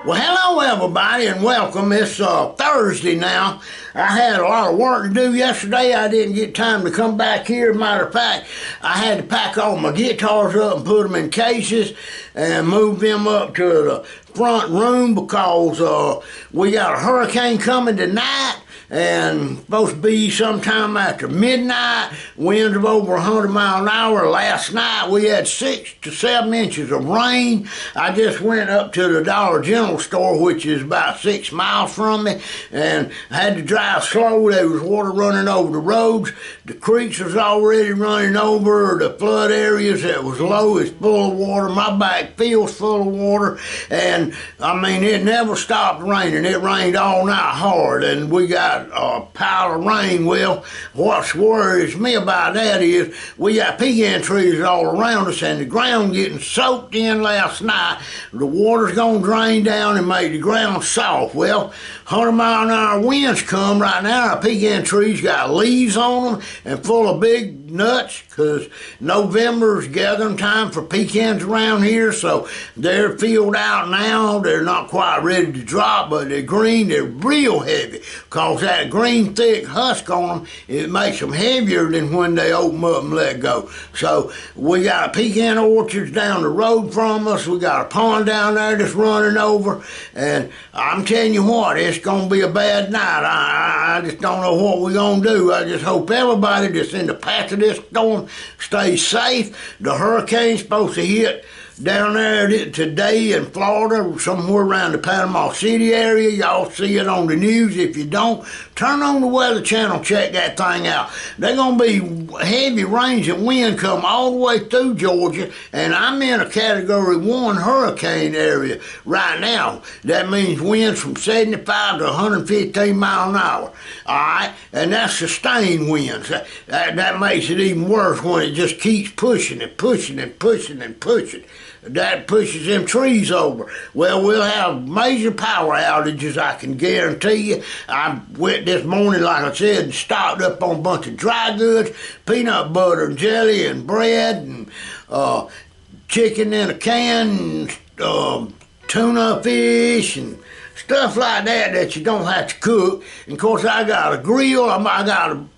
Well, hello everybody and welcome. It's Thursday now. I had a lot of work to do yesterday. I didn't get time to come back here. Matter of fact, I had to pack all my guitars up and put them in cases and move them up to the front room because we got a hurricane coming tonight and supposed to be sometime after midnight. Winds of over 100 miles an hour. Last night we had 6 to 7 inches of rain. I just went up to the Dollar General store, which is about 6 miles from me, and I had to drive slow. There was water running over the roads. The creeks was already running over. The flood areas that was low is full of water. My back field's full of water, and I mean it never stopped raining. It rained all night hard, and we got a pile of rain. Well, what worries me about that is we got pecan trees all around us, and the ground getting soaked in last night. The water's gonna drain down and make the ground soft. Well, 100-mile-an-hour winds come right now. Our pecan trees got leaves on them and full of big nuts because November's gathering time for pecans around here, so they're filled out now. They're not quite ready to drop, but they're green. They're real heavy because that green thick husk on them, it makes them heavier than when they open up and let go. So we got pecan orchards down the road from us. We got a pond down there that's running over, and I'm telling you what, it's gonna be a bad night. I just don't know what we're gonna do. I just hope everybody that's in the path of this storm stays safe. The hurricane's supposed to hit down there today in Florida, somewhere around the Panama City area. Y'all see it on the news. If you don't, turn on the Weather Channel, check that thing out. They're going to be heavy rains and wind come all the way through Georgia, and I'm in a Category 1 hurricane area right now. That means winds from 75 to 115 miles an hour. All right, and that's sustained winds. That makes it even worse when it just keeps pushing and pushing and pushing and pushing. That pushes them trees over. Well, we'll have major power outages, I can guarantee you. I went this morning, like I said, and stocked up on a bunch of dry goods, peanut butter and jelly and bread and chicken in a can, and, tuna fish and stuff like that you don't have to cook. And of course I got a grill.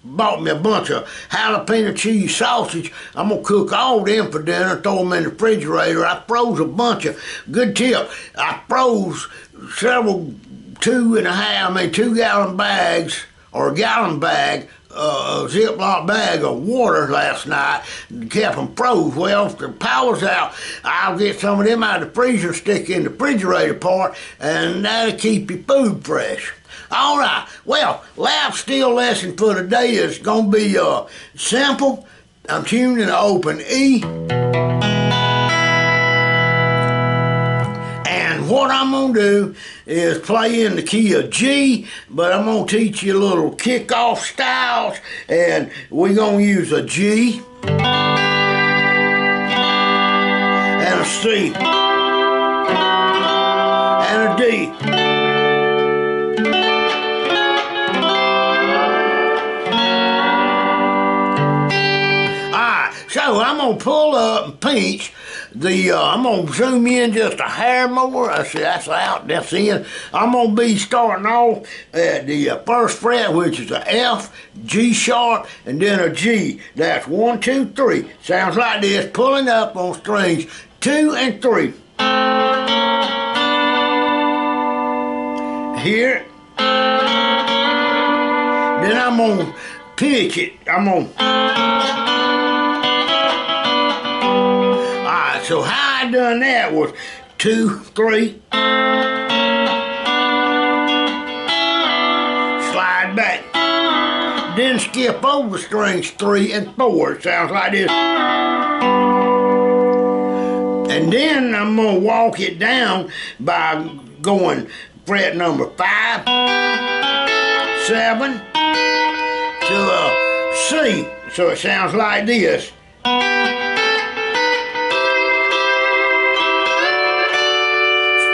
Bought me a bunch of jalapeno cheese sausage. I'm gonna cook all them for dinner, throw them in the refrigerator. I froze a bunch of, good tip, I froze several 2-gallon bags, or a gallon bag, a Ziploc bag of water last night and kept them froze. Well, if the power's out, I'll get some of them out of the freezer, stick in the refrigerator part, and that'll keep your food fresh. All right, well, lap steel lesson for today is going to be simple. I'm tuning to open E. And what I'm going to do is play in the key of G, but I'm going to teach you a little kickoff styles, and we're going to use a G and a C and a D. So I'm going to pull up and pinch the, I'm going to zoom in just a hair more. I see that's out, that's in. I'm going to be starting off at the first fret, which is a F, G sharp, and then a G. That's 1, 2, 3. Sounds like this, pulling up on strings 2 and 3. Here. Then I'm going to pitch it. I'm going to... So how I done that was 2, 3, slide back, then skip over strings 3 and 4. It sounds like this. And then I'm gonna walk it down by going fret number 5, 7 to a C. So it sounds like this.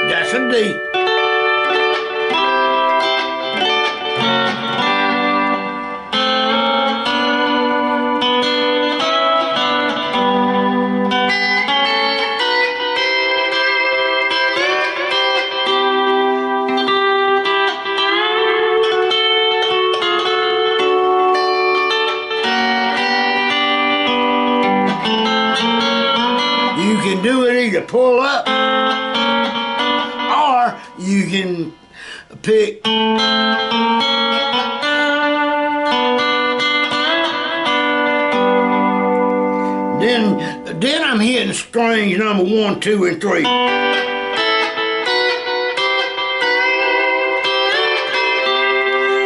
That's a D. you can pick then I'm hitting strings number 1, 2, and 3.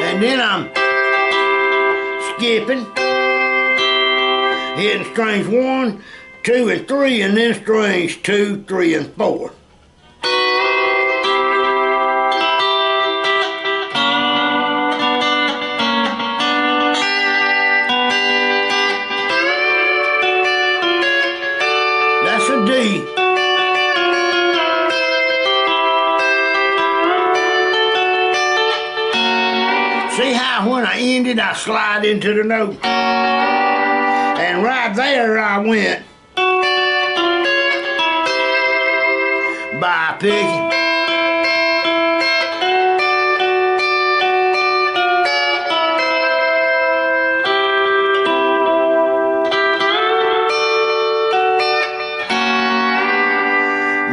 And then I'm skipping, hitting strings 1, 2, and 3, and then strings 2, 3, and 4. That's a D. See how when I ended, I slide into the note? And right there I went by picking.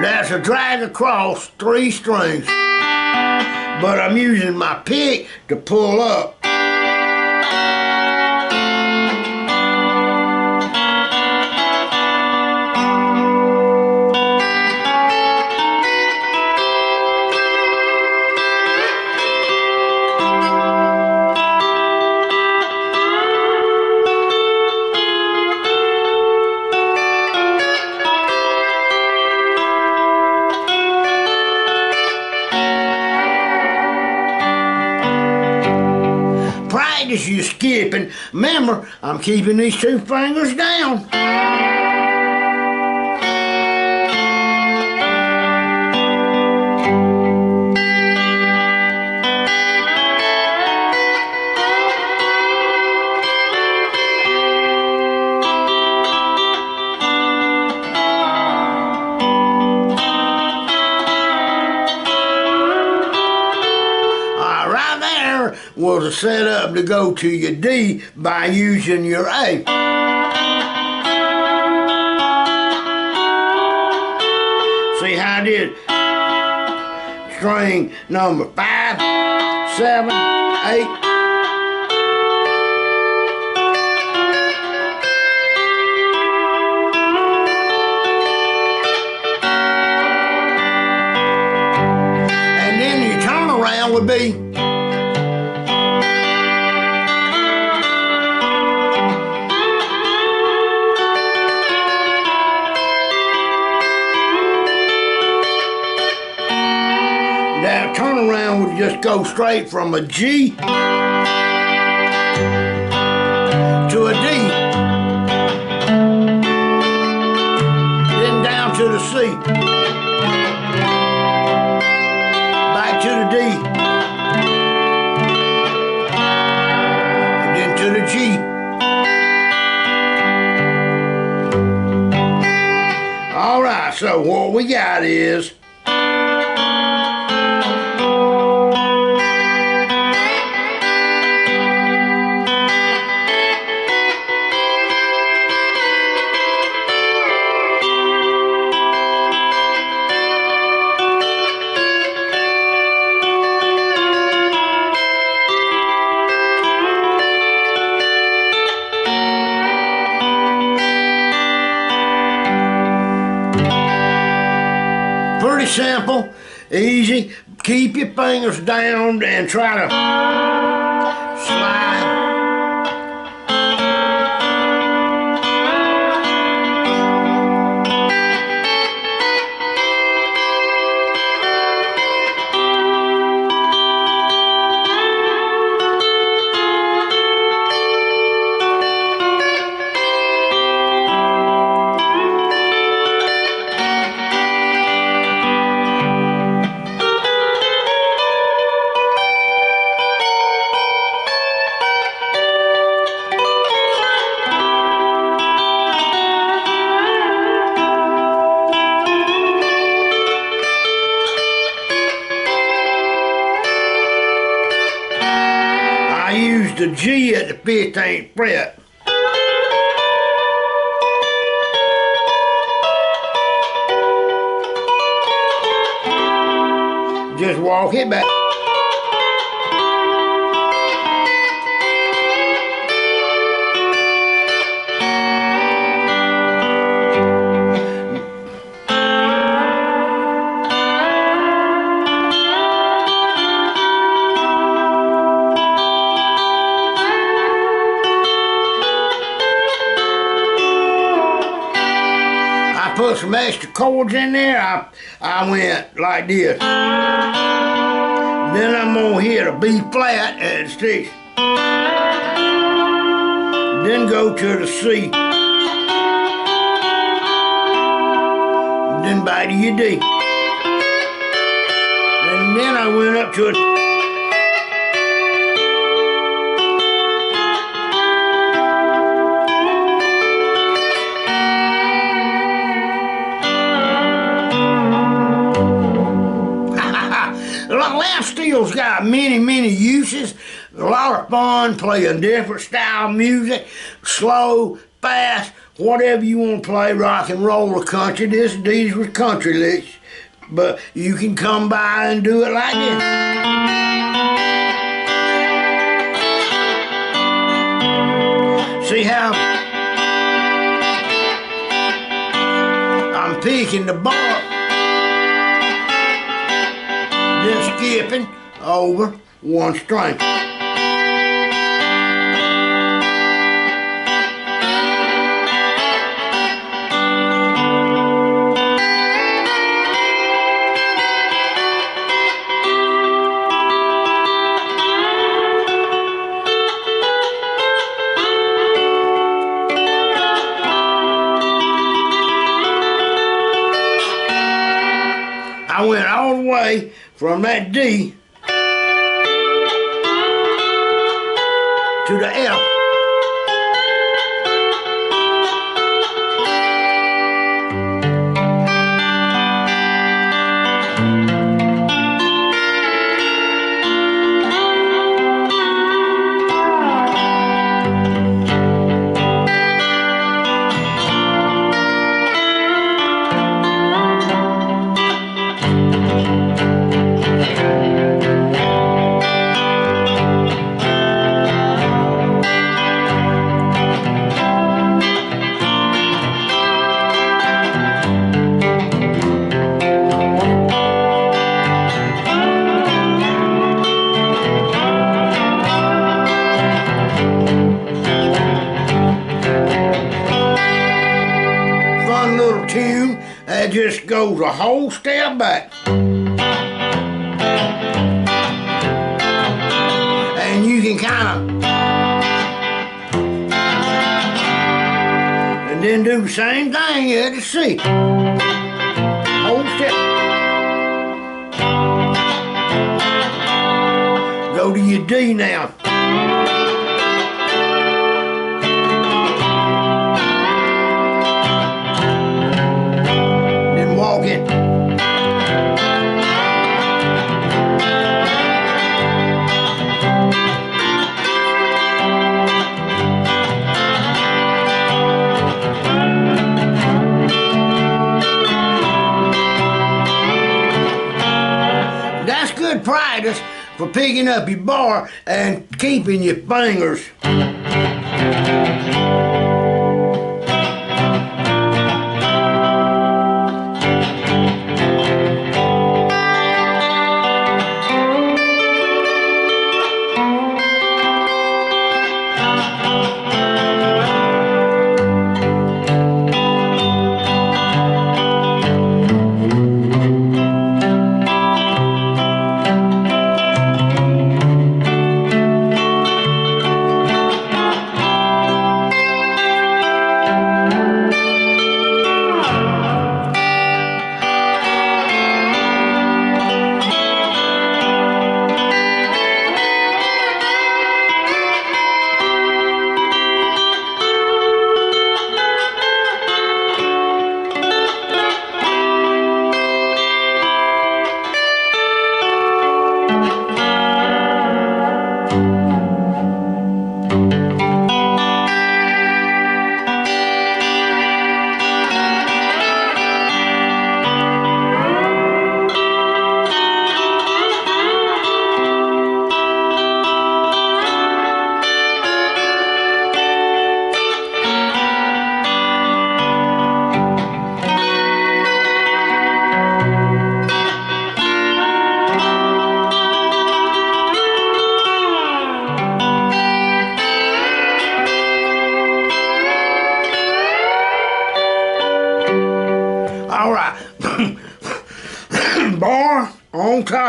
That's a drag across 3 strings, but I'm using my pick to pull up. Practice your skipping. Remember, I'm keeping these 2 fingers down. Was a setup to go to your D by using your A. See how I did string number 5, 7, 8. And then your turnaround would be that turnaround would just go straight from a G to a D, then down to the C, back to the D, and then to the G. All right, so what we got is pretty simple, easy. Keep your fingers down and try to slide. I used the G at the 15th fret. Just walk it back. I put some extra chords in there. I went like this. Then I'm gonna hit a B flat at 6. Then go to the C. Then back to your D. And then I went up to a lap steel's got many uses. A lot of fun playing different style music, slow, fast, whatever you want to play, rock and roll or country. These were country licks, but you can come by and do it like this. See how I'm picking the bar, then skipping over one string. I went all the way from that D to the F. Fun little tune that just goes a whole step back. And you can kind of, and then do the same thing at the C. Whole step. Go to your D now. Then walk it. That's good practice for picking up your bar and keeping your fingers.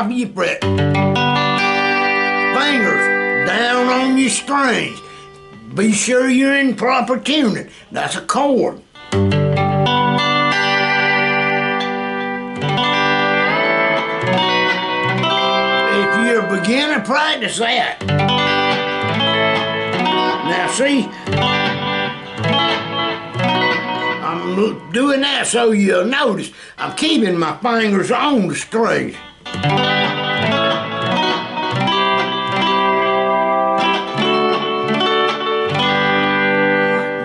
top of your fret. Fingers down on your strings. Be sure you're in proper tuning. That's a chord. If you're a beginner, practice that. Now see, I'm doing that so you'll notice I'm keeping my fingers on the strings.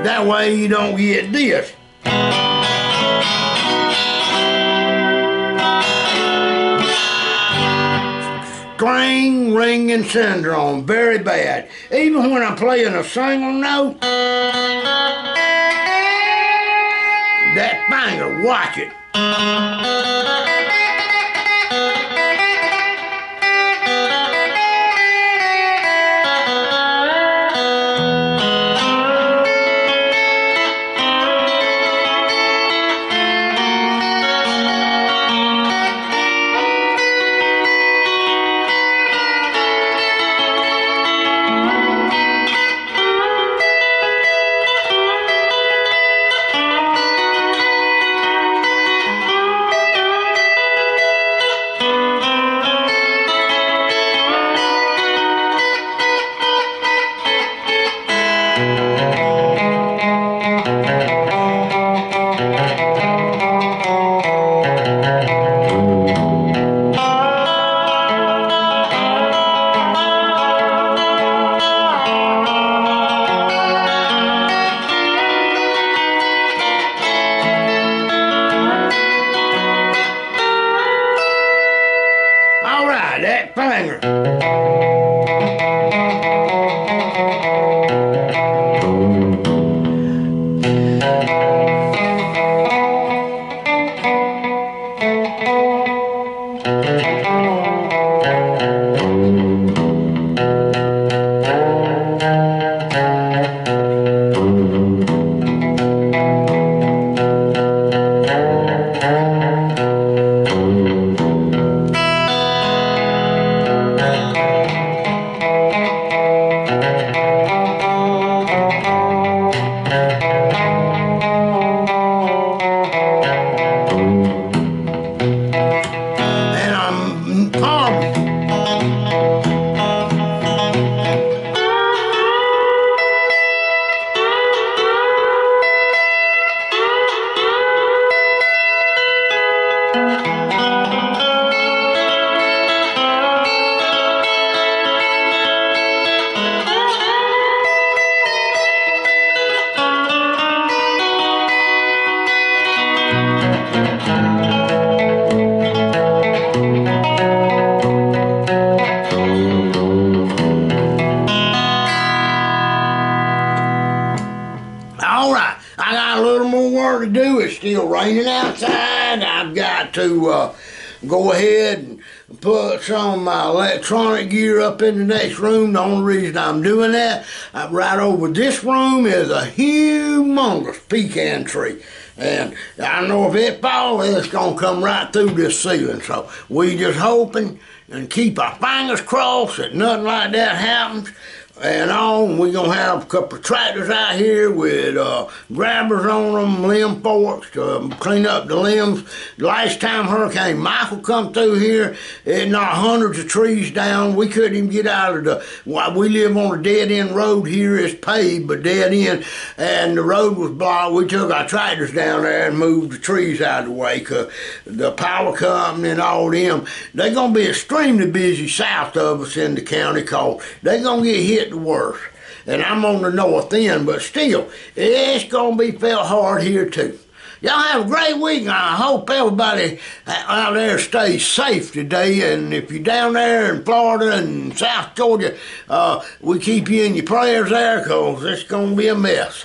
That way you don't get this. String ringing syndrome, very bad. Even when I'm playing a single note, that finger, watch it. All right, that finger. All right, I got a little more work to do. It's still raining outside. I've got to go ahead and put some of my electronic gear up in the next room. The only reason I'm doing that, right over this room is a humongous pecan tree. And I know if it falls, it's going to come right through this ceiling. So we just hoping and keep our fingers crossed that nothing like that happens. And we're going to have a couple of tractors out here with grabbers on them, limb forks to clean up the limbs. Last time Hurricane Michael come through here, it knocked hundreds of trees down. We couldn't even get out of we live on a dead-end road here. It's paved, but dead-end, and the road was blocked. We took our tractors down there and moved the trees out of the way because the power company and all them, they're going to be extremely busy south of us in the county because they're going to get hit the worst. And I'm on the north end, but still, it's going to be felt hard here too. Y'all have a great week, and I hope everybody out there stays safe today. And if you're down there in Florida and South Georgia, we keep you in your prayers there because it's going to be a mess.